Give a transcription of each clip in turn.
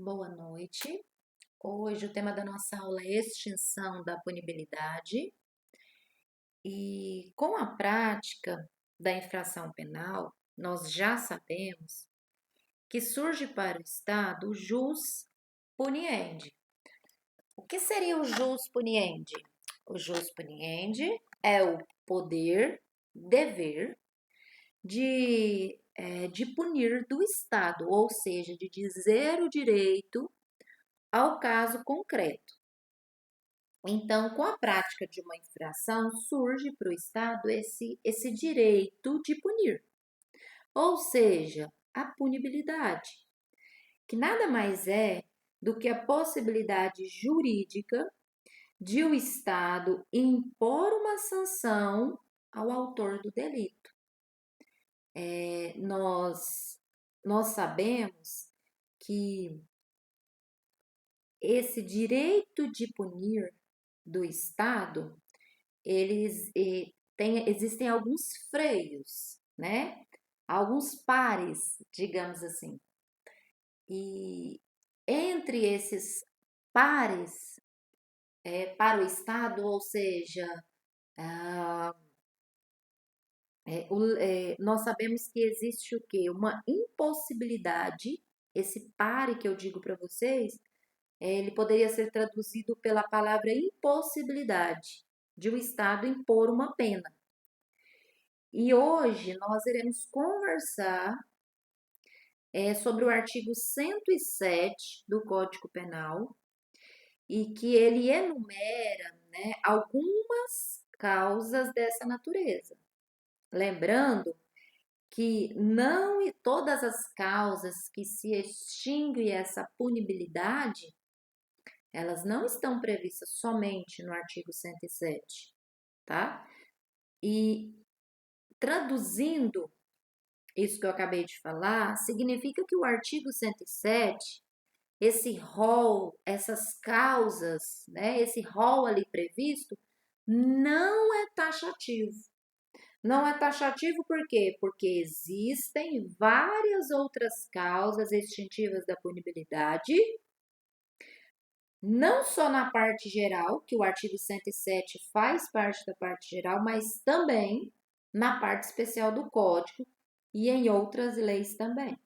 Boa noite. Hoje o tema da nossa aula é extinção da punibilidade e com a prática da infração penal, nós já sabemos que surge para o Estado o jus puniendi. O que seria o jus puniendi? O jus puniendi é o poder, dever de punir do Estado, ou seja, de dizer o direito ao caso concreto. Então, com a prática de uma infração, surge para o Estado esse direito de punir, ou seja, a punibilidade, que nada mais é do que a possibilidade jurídica de o Estado impor uma sanção ao autor do delito. Nós sabemos que esse direito de punir do Estado existem alguns freios, né? Alguns pares, digamos assim. E entre esses pares para o Estado, ou seja, ah, nós sabemos que existe o quê? Uma impossibilidade. Esse pare que eu digo para vocês, ele poderia ser traduzido pela palavra impossibilidade de o Estado impor uma pena. E hoje nós iremos conversar sobre o artigo 107 do Código Penal e que ele enumera, né, algumas causas dessa natureza. Lembrando que não todas as causas que se extingue essa punibilidade, elas não estão previstas somente no artigo 107, tá? E traduzindo isso que eu acabei de falar, significa que o artigo 107, esse rol, essas causas, né, esse rol ali previsto, não é taxativo. Não é taxativo por quê? Porque existem várias outras causas extintivas da punibilidade, não só na parte geral, que o artigo 107 faz parte da parte geral, mas também na parte especial do Código e em outras leis também.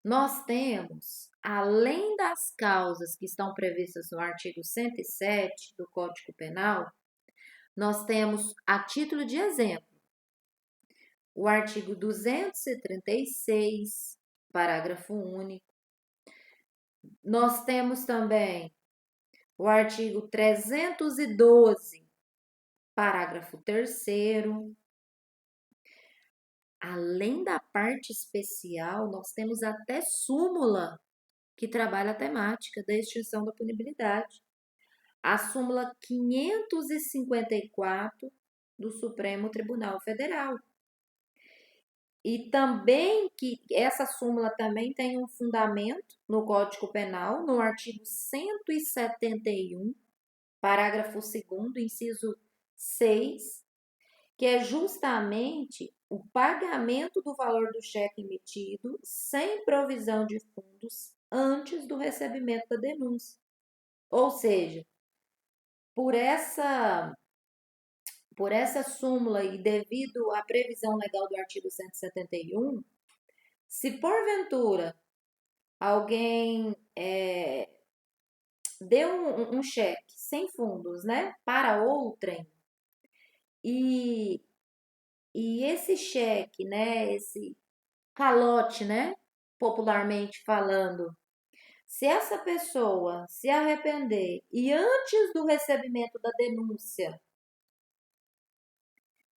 Nós temos, além das causas que estão previstas no artigo 107 do Código Penal, nós temos, a título de exemplo, o artigo 236, parágrafo único. Nós temos também o artigo 312, parágrafo 3º. Além da parte especial, nós temos até súmula que trabalha a temática da extinção da punibilidade. A súmula 554 do Supremo Tribunal Federal. E também que essa súmula também tem um fundamento no Código Penal, no artigo 171, parágrafo 2º, inciso 6, que é justamente o pagamento do valor do cheque emitido sem provisão de fundos antes do recebimento da denúncia. Ou seja, por essa súmula e devido à previsão legal do artigo 171, se porventura alguém deu um cheque sem fundos, né, para outrem, e esse cheque, né, esse calote, né, popularmente falando, se essa pessoa se arrepender e antes do recebimento da denúncia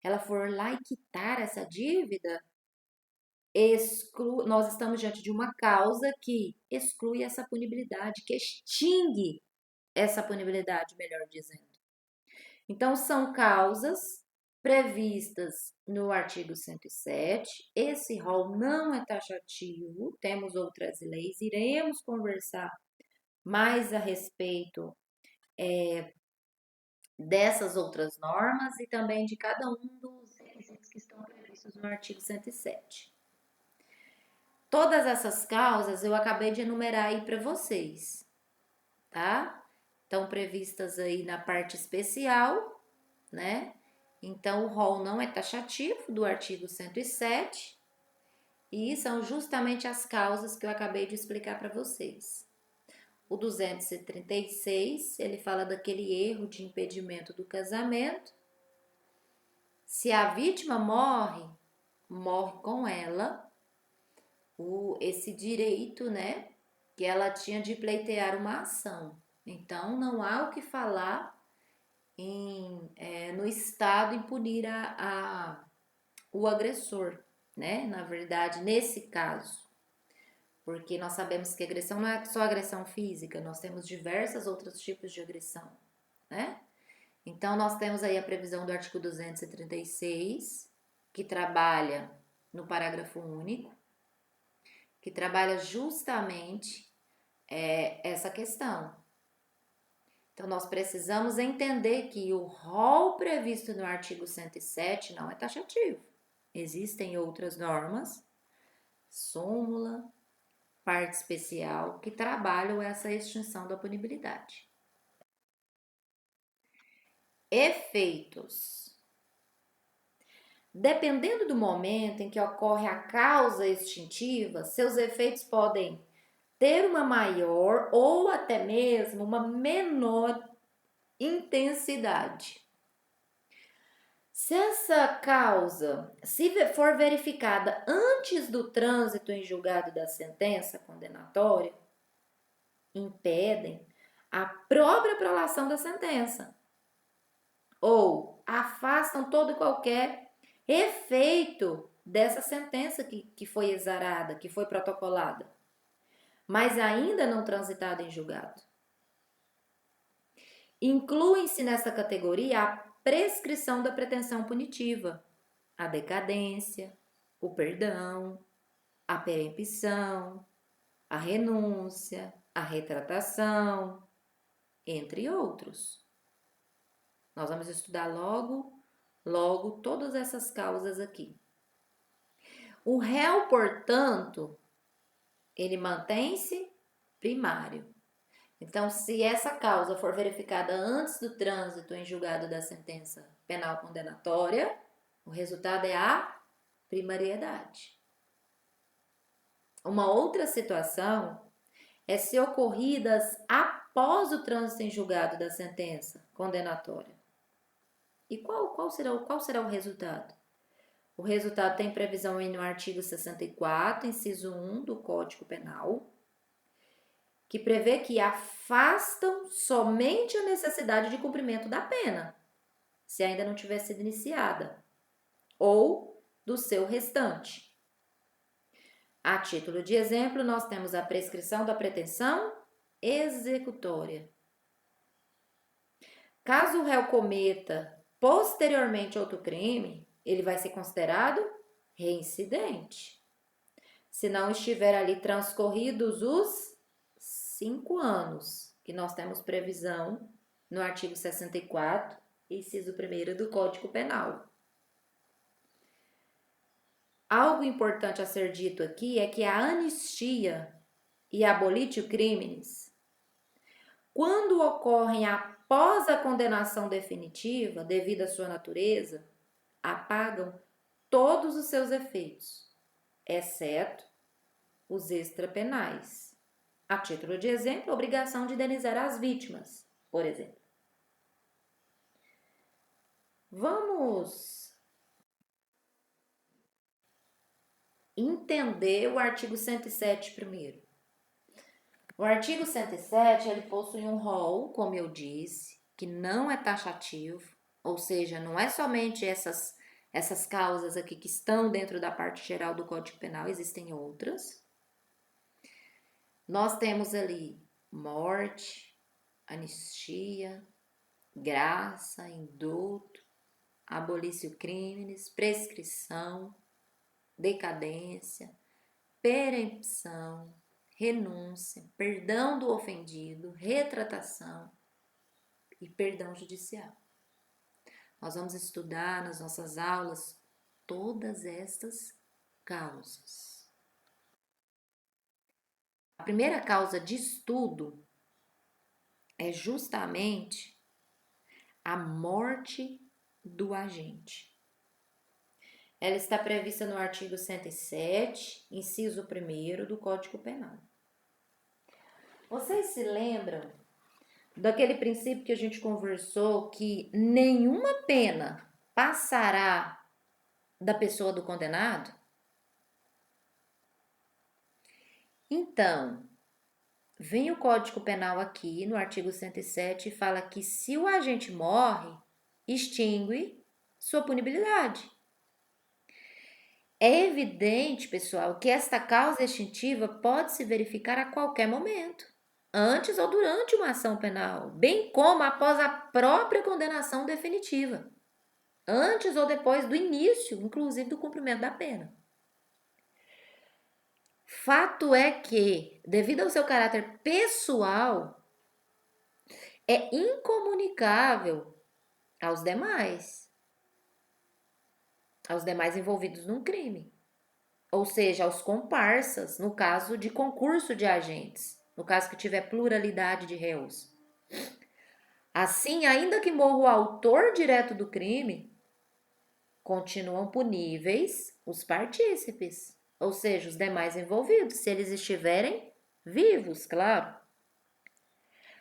ela for lá e quitar essa dívida, nós estamos diante de uma causa que exclui essa punibilidade, que extingue essa punibilidade, melhor dizendo. Então, são causas previstas no artigo 107. Esse rol não é taxativo, temos outras leis, iremos conversar mais a respeito dessas outras normas e também de cada um dos requisitos que estão previstos no artigo 107. Todas essas causas eu acabei de enumerar aí para vocês, tá? Estão previstas aí na parte especial, né? Então, o rol não é taxativo do artigo 107 e são justamente as causas que eu acabei de explicar para vocês. O 236, ele fala daquele erro de impedimento do casamento. Se a vítima morre, morre com ela esse direito, né, que ela tinha de pleitear uma ação. Então, não há o que falar no Estado em punir o agressor, né? Na verdade, nesse caso, porque nós sabemos que agressão não é só agressão física, nós temos diversos outros tipos de agressão, né? Então, nós temos aí a previsão do artigo 236, que trabalha no parágrafo único, que trabalha justamente essa questão. Então, nós precisamos entender que o rol previsto no artigo 107 não é taxativo. Existem outras normas, súmula, parte especial, que trabalham essa extinção da punibilidade. Efeitos. Dependendo do momento em que ocorre a causa extintiva, seus efeitos podem ter uma maior ou até mesmo uma menor intensidade. Se essa causa, se for verificada antes do trânsito em julgado da sentença condenatória, impedem a própria prolação da sentença ou afastam todo e qualquer efeito dessa sentença que foi exarada, que foi protocolada, mas ainda não transitada em julgado. Incluem-se nessa categoria a prescrição da pretensão punitiva, a decadência, o perdão, a perempção, a renúncia, a retratação, entre outros. Nós vamos estudar logo todas essas causas aqui. O réu, portanto, ele mantém-se primário. Então, se essa causa for verificada antes do trânsito em julgado da sentença penal condenatória, o resultado é a primariedade. Uma outra situação é se ocorridas após o trânsito em julgado da sentença condenatória. E qual será o resultado? O resultado tem previsão aí no artigo 64, inciso 1 do Código Penal, que prevê que afastam somente a necessidade de cumprimento da pena, se ainda não tiver sido iniciada, ou do seu restante. A título de exemplo, nós temos a prescrição da pretensão executória. Caso o réu cometa posteriormente outro crime, ele vai ser considerado reincidente, se não estiver ali transcorridos os 5 anos, que nós temos previsão no artigo 64, inciso 1º do Código Penal. Algo importante a ser dito aqui é que a anistia e abolitio criminis, quando ocorrem após a condenação definitiva, devido à sua natureza, apagam todos os seus efeitos, exceto os extrapenais. A título de exemplo, a obrigação de indenizar as vítimas, por exemplo. Vamos entender o artigo 107 primeiro. O artigo 107, ele possui um rol, como eu disse, que não é taxativo, ou seja, não é somente essas causas aqui que estão dentro da parte geral do Código Penal, existem outras. Nós temos ali morte, anistia, graça, indulto, abolício criminis, prescrição, decadência, perempção, renúncia, perdão do ofendido, retratação e perdão judicial. Nós vamos estudar nas nossas aulas todas estas causas. A primeira causa de estudo é justamente a morte do agente. Ela está prevista no artigo 107, inciso 1º do Código Penal. Vocês se lembram daquele princípio que a gente conversou, que nenhuma pena passará da pessoa do condenado? Então, vem o Código Penal aqui no artigo 107 e fala que se o agente morre, extingue sua punibilidade. É evidente, pessoal, que esta causa extintiva pode se verificar a qualquer momento, antes ou durante uma ação penal, bem como após a própria condenação definitiva, antes ou depois do início, inclusive, do cumprimento da pena. Fato é que, devido ao seu caráter pessoal, é incomunicável aos demais envolvidos num crime, ou seja, aos comparsas, no caso de concurso de agentes, no caso que tiver pluralidade de réus. Assim, ainda que morra o autor direto do crime, continuam puníveis os partícipes, ou seja, os demais envolvidos, se eles estiverem vivos, claro.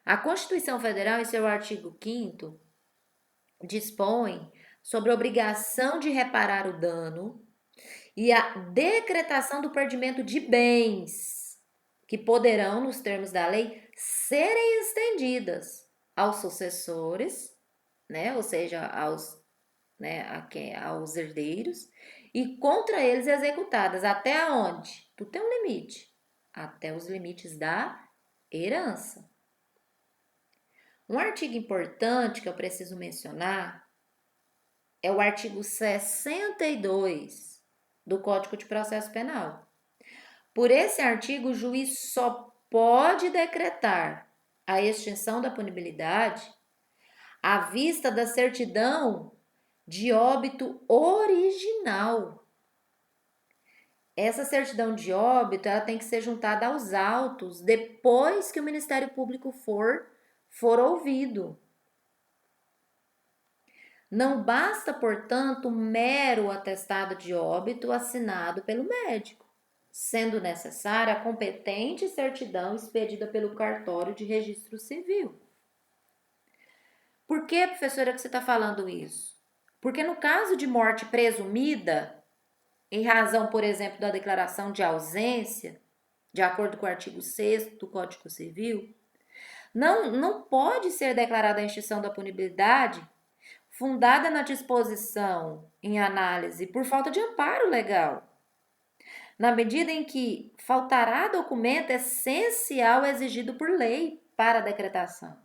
A Constituição Federal, em seu artigo 5º, dispõe sobre a obrigação de reparar o dano e a decretação do perdimento de bens, que poderão, nos termos da lei, serem estendidas aos sucessores, né, ou seja, aos herdeiros, e contra eles executadas. Até onde? Tu tem um limite. Até os limites da herança. Um artigo importante que eu preciso mencionar é o artigo 62 do Código de Processo Penal. Por esse artigo, o juiz só pode decretar a extinção da punibilidade à vista da certidão de óbito original. Essa certidão de óbito ela tem que ser juntada aos autos depois que o Ministério Público for ouvido. Não basta, portanto, mero atestado de óbito assinado pelo médico, sendo necessária a competente certidão expedida pelo cartório de registro civil. Por que, professora, que você está falando isso? Porque no caso de morte presumida, em razão, por exemplo, da declaração de ausência, de acordo com o artigo 6º do Código Civil, não pode ser declarada a extinção da punibilidade fundada na disposição em análise por falta de amparo legal, na medida em que faltará documento essencial exigido por lei para a decretação.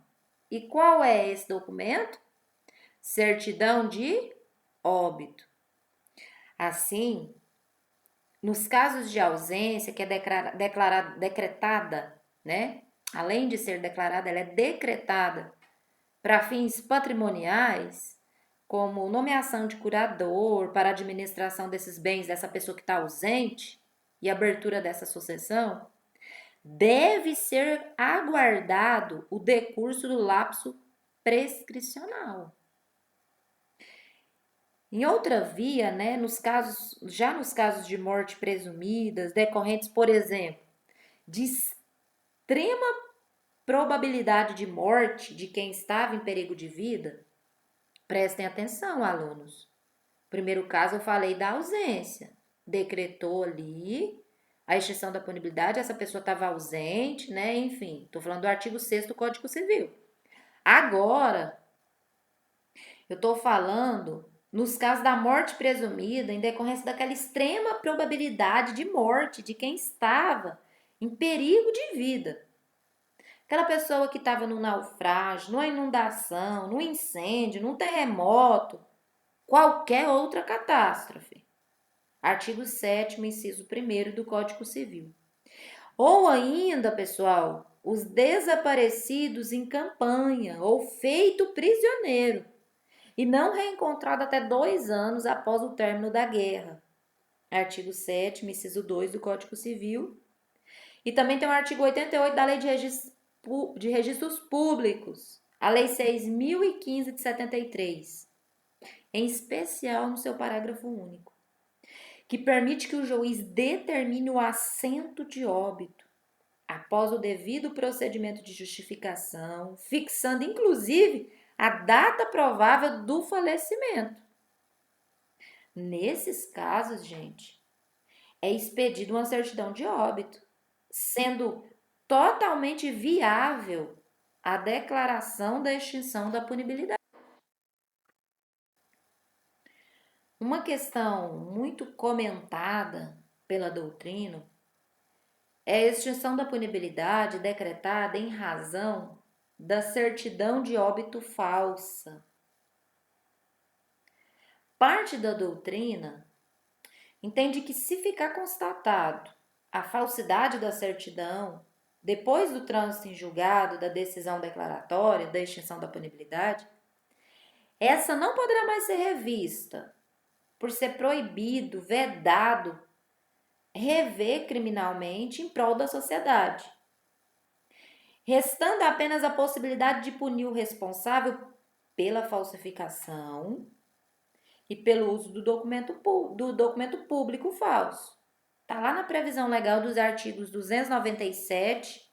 E qual é esse documento? Certidão de óbito. Assim, nos casos de ausência, que é decretada, né? Além de ser declarada, ela é decretada para fins patrimoniais, como nomeação de curador para a administração desses bens dessa pessoa que está ausente e abertura dessa sucessão, deve ser aguardado o decurso do lapso prescricional. Em outra via, né, nos casos de morte presumidas, decorrentes, por exemplo, de extrema probabilidade de morte de quem estava em perigo de vida, prestem atenção, alunos. Primeiro caso, eu falei da ausência. Decretou ali a extinção da punibilidade, essa pessoa estava ausente, né? Enfim, estou falando do artigo 6º do Código Civil. Agora, eu estou falando nos casos da morte presumida em decorrência daquela extrema probabilidade de morte de quem estava em perigo de vida. Aquela pessoa que estava no naufrágio, numa inundação, num incêndio, num terremoto, qualquer outra catástrofe. Artigo 7º, inciso 1º do Código Civil. Ou ainda, pessoal, os desaparecidos em campanha ou feito prisioneiro e não reencontrado até 2 anos após o término da guerra. Artigo 7º, inciso 2 do Código Civil. E também tem o artigo 88 da Lei de Registros Públicos, a Lei 6.015 de 73, em especial no seu parágrafo único, que permite que o juiz determine o assento de óbito após o devido procedimento de justificação, fixando inclusive a data provável do falecimento. Nesses casos, gente, é expedida uma certidão de óbito, sendo totalmente viável a declaração da extinção da punibilidade. Uma questão muito comentada pela doutrina é a extinção da punibilidade decretada em razão da certidão de óbito falsa. Parte da doutrina entende que, se ficar constatado a falsidade da certidão depois do trânsito em julgado da decisão declaratória da extinção da punibilidade, essa não poderá mais ser revista, por ser proibido, vedado, rever criminalmente em prol da sociedade, restando apenas a possibilidade de punir o responsável pela falsificação e pelo uso do documento público falso. Está lá na previsão legal dos artigos 297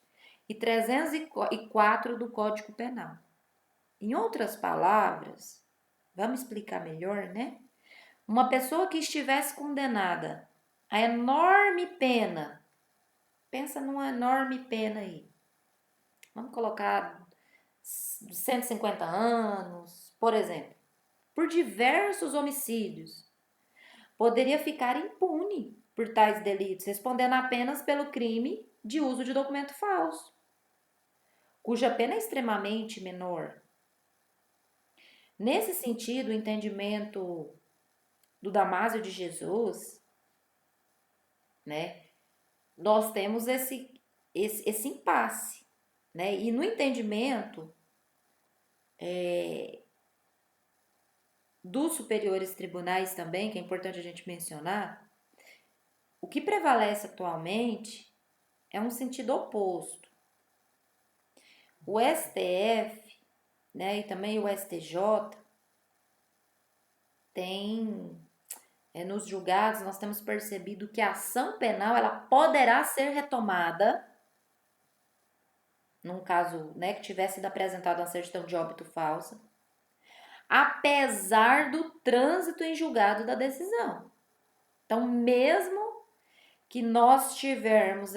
e 304 do Código Penal. Em outras palavras, vamos explicar melhor, né? Uma pessoa que estivesse condenada a enorme pena, pensa numa enorme pena aí, vamos colocar 150 anos, por exemplo, por diversos homicídios, poderia ficar impune por tais delitos, respondendo apenas pelo crime de uso de documento falso, cuja pena é extremamente menor. Nesse sentido, o entendimento do Damásio de Jesus, né, nós temos esse impasse, né, e no entendimento dos superiores tribunais também, que é importante a gente mencionar, o que prevalece atualmente é um sentido oposto. O STF, né, e também o STJ tem, nos julgados, nós temos percebido que a ação penal ela poderá ser retomada, num caso, né, que tivesse sido apresentada uma certidão de óbito falsa, apesar do trânsito em julgado da decisão. Então, mesmo que nós estivermos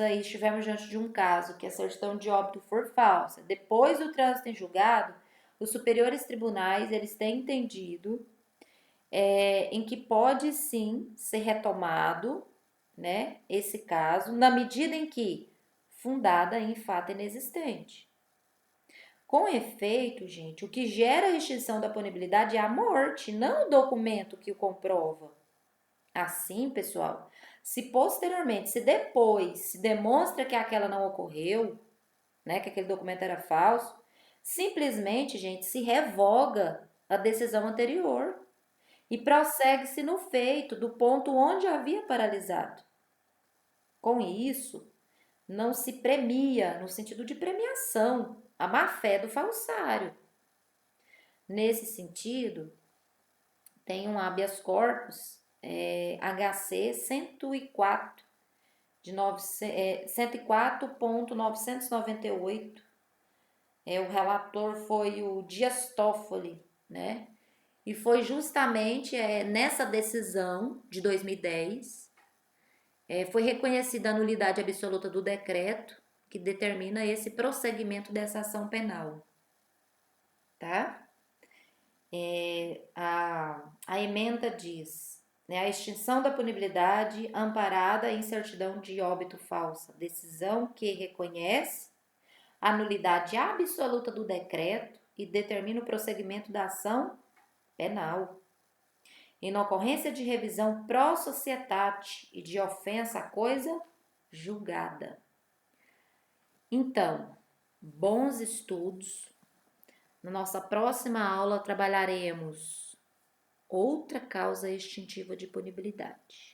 diante de um caso que a certidão de óbito for falsa, depois do trânsito em julgado, os superiores tribunais, eles têm entendido em que pode sim ser retomado, né, esse caso, na medida em que fundada em fato inexistente. Com efeito, gente, o que gera a extinção da punibilidade é a morte, não o documento que o comprova. Assim, pessoal, se posteriormente, se depois se demonstra que aquela não ocorreu, né, que aquele documento era falso, simplesmente, gente, se revoga a decisão anterior e prossegue-se no feito do ponto onde havia paralisado. Com isso, não se premia, no sentido de premiação, a má-fé do falsário. Nesse sentido, tem um habeas corpus HC 104 de 104.998. O relator foi o Dias Toffoli, né? E foi justamente nessa decisão de 2010 foi reconhecida a nulidade absoluta do decreto que determina esse prosseguimento dessa ação penal, tá? A emenda diz, né, a extinção da punibilidade amparada em certidão de óbito falsa, decisão que reconhece a nulidade absoluta do decreto e determina o prosseguimento da ação penal. Em ocorrência de revisão pro societate e de ofensa à coisa julgada. Então, bons estudos. Na nossa próxima aula trabalharemos outra causa extintiva de punibilidade.